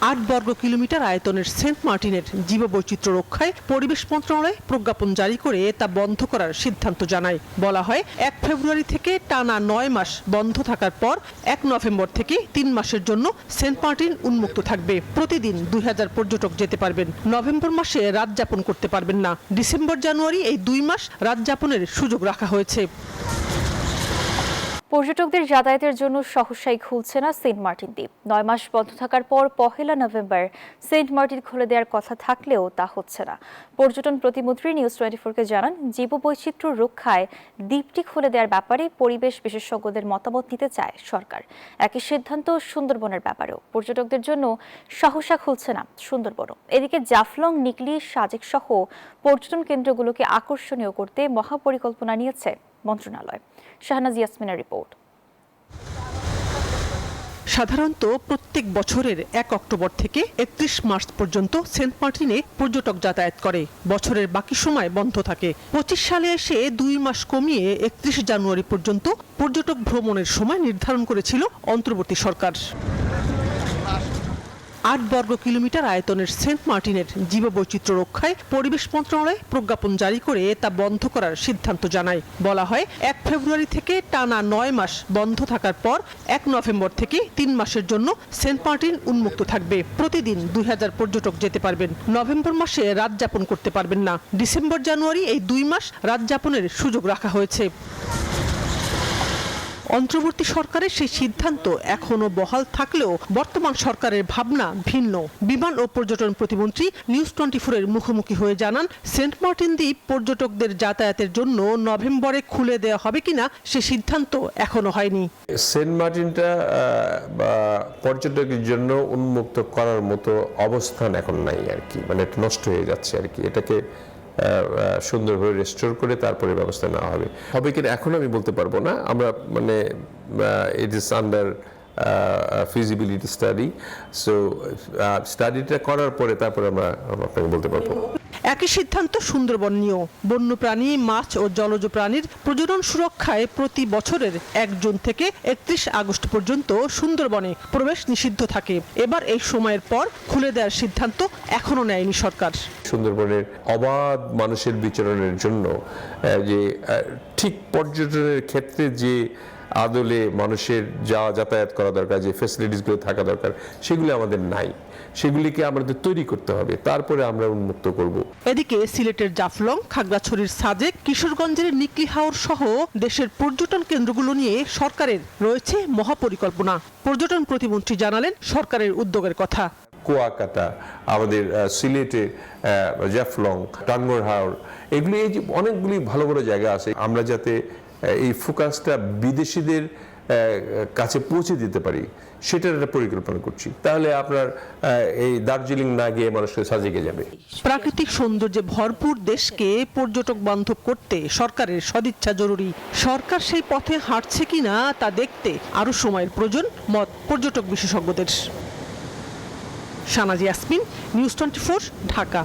8 বর্গ কিলোমিটার আয়তনের সেন্ট মার্টিনের জীববৈচিত্র্য রক্ষায় পরিবেশ মন্ত্রণালয় প্রজ্ঞাপন জারি করে তা বন্ধ করার সিদ্ধান্ত জানায়। বলা হয় 1 ফেব্রুয়ারি থেকে টানা 9 মাস বন্ধ থাকার পর 1 নভেম্বর থেকে 3 মাসের জন্য সেন্ট মার্টিন উন্মুক্ত থাকবে। প্রতিদিন 2000 পর্যটক যেতে পারবেন। নভেম্বর মাসে রাত যাপন করতে পারবেন না। ডিসেম্বর জানুয়ারি এই 2 মাস রাত যাপনের সুযোগ রাখা হয়েছে। পর্যটকদের যাতায়াতের জন্য সহসাই খুলছে না সেন্ট মার্টিন দ্বীপ। 9 মাস বন্ধ থাকার পর 1 নভেম্বর সেন্ট মার্টিন খুলে দেওয়ার কথা থাকলেও তা হচ্ছে না। পর্যটন প্রতিমন্ত্রী নিউজ 24-কে জানান, জীববৈচিত্র্য রক্ষায় দ্বীপটি খুলে দেওয়ার ব্যাপারে পরিবেশ বিশেষজ্ঞদের মতামত নিতে চায় সরকার। একই সিদ্ধান্ত সুন্দরবনের ব্যাপারেও। পর্যটকদের জন্য সহসা খুলছে না সুন্দরবনও। এদিকে জাফলং, নিকলি, সাজেক সহ পর্যটন কেন্দ্রগুলোকে আকর্ষণীয় করতে মহাপরিকল্পনা নিয়েছে মন্ত্রণালয়। শাহনাজ ইয়াসমিনের রিপোর্ট। সাধারণত প্রত্যেক বছরের 1 অক্টোবর থেকে 31 মার্চ পর্যন্ত সেন্ট মার্টিনে পর্যটক যাতায়াত করে। বছরের বাকি সময় বন্ধ থাকে। 25 সালে এসে 2 মাস কমিয়ে 31 জানুয়ারি পর্যন্ত পর্যটক ভ্রমণের সময় নির্ধারণ করেছিল অন্তর্বর্তী সরকার। 8 বর্গ কিলোমিটার আয়তনের সেন্ট মার্টিনের জীববৈচিত্র্য রক্ষায় পরিবেশ মন্ত্রণালয় প্রজ্ঞাপন জারি করে তা বন্ধ করার সিদ্ধান্ত জানায়। বলা হয় 1 ফেব্রুয়ারি থেকে টানা 9 মাস বন্ধ থাকার পর 1 নভেম্বর থেকে 3 মাসের জন্য সেন্ট মার্টিন উন্মুক্ত থাকবে। প্রতিদিন 2000 পর্যটক যেতে পারবেন। নভেম্বর মাসে রাত যাপন করতে পারবেন না। ডিসেম্বর জানুয়ারি এই 2 মাস রাত যাপনের সুযোগ রাখা হয়েছে। অন্তর্বর্তী সরকারের সেই সিদ্ধান্ত এখনো বহাল থাকলেও বর্তমান সরকারের ভাবনা ভিন্ন। বিমান ও পর্যটন প্রতিমন্ত্রী নিউজ 24-এর মুখোমুখি হয়ে জানান, সেন্ট মার্টিন দ্বীপ পর্যটকদের যাতায়াতের জন্য নভেম্বরে খুলে দেওয়া হবে কিনা সে সিদ্ধান্ত এখনো হয়নি। সেন্ট মার্টিনটা পর্যটকের জন্য উন্মুক্ত করার মতো অবস্থান এখন নাই আর কি, মানে নষ্ট হয়ে যাচ্ছে আর কি। এটাকে সুন্দরভাবে রেস্টোর করে তারপরে ব্যবস্থা নেওয়া হবে কিনা এখন আমি বলতে পারবো না। আমরা মানে it is under feasibility study, so স্টাডিটা করার পরে তারপরে আমরা আপনাকে বলতে পারবো। একই সিদ্ধান্ত সুন্দরবন নিয়েও। বন্যপ্রাণী, মাছ ও জলজ প্রাণীর প্রজনন সুরক্ষায় প্রতি বছরের 1 জুন থেকে 31 আগস্ট পর্যন্ত সুন্দরবনে প্রবেশ নিষিদ্ধ থাকে। এবার এই সময়ের পর খুলে দেওয়ার সিদ্ধান্ত এখনো নেয়নি সরকার। সুন্দরবনের অবাধ মানুষের বিচরণের জন্য যে ঠিক পর্যটনের ক্ষেত্রে যে আদলে মানুষের যাতায়াত করা দরকার, যে ফ্যাসিলিটিসগুলো থাকা দরকার, সেগুলি আমাদের নাই। সেগুলিকে আমাদের তৈরি করতে হবে, তারপরে আমরা উন্মুক্ত করব। এদিকে সিলেটের জাফলং, খাগড়াছড়ির সাজেক, কিশোরগঞ্জের নিকলি হাওর সহ দেশের পর্যটন কেন্দ্রগুলো নিয়ে সরকারের রয়েছে মহাপরিকল্পনা। পর্যটন প্রতিমন্ত্রী জানালেন সরকারের উদ্যোগের কথা। কুয়াকাটা, আমাদের সিলেটে জাফলং, টাঙ্গুয়ার হাওর, এগুলি এই যে অনেকগুলি ভালো ভালো জায়গা আছে। আমরা যাতে এই ফোকাসটা বিদেশিদের কাছে পৌঁছে দিতে পারি সেটার একটা পরিকল্পনা করছি। তাহলে আপনার এই দার্জিলিং না গিয়ে মানুষকে সাজেকে যাবে। প্রাকৃতিক সৌন্দর্যে ভরপুর দেশকে পর্যটক বান্ধব করতে সরকারের সদিচ্ছা জরুরি। সরকার সেই পথে হাঁটছে কিনা তা দেখতে আরো সময়ের প্রয়োজন, মত পর্যটক বিশেষজ্ঞদের। শাহনাজ ইয়াসমিন, নিউজ 24, ঢাকা।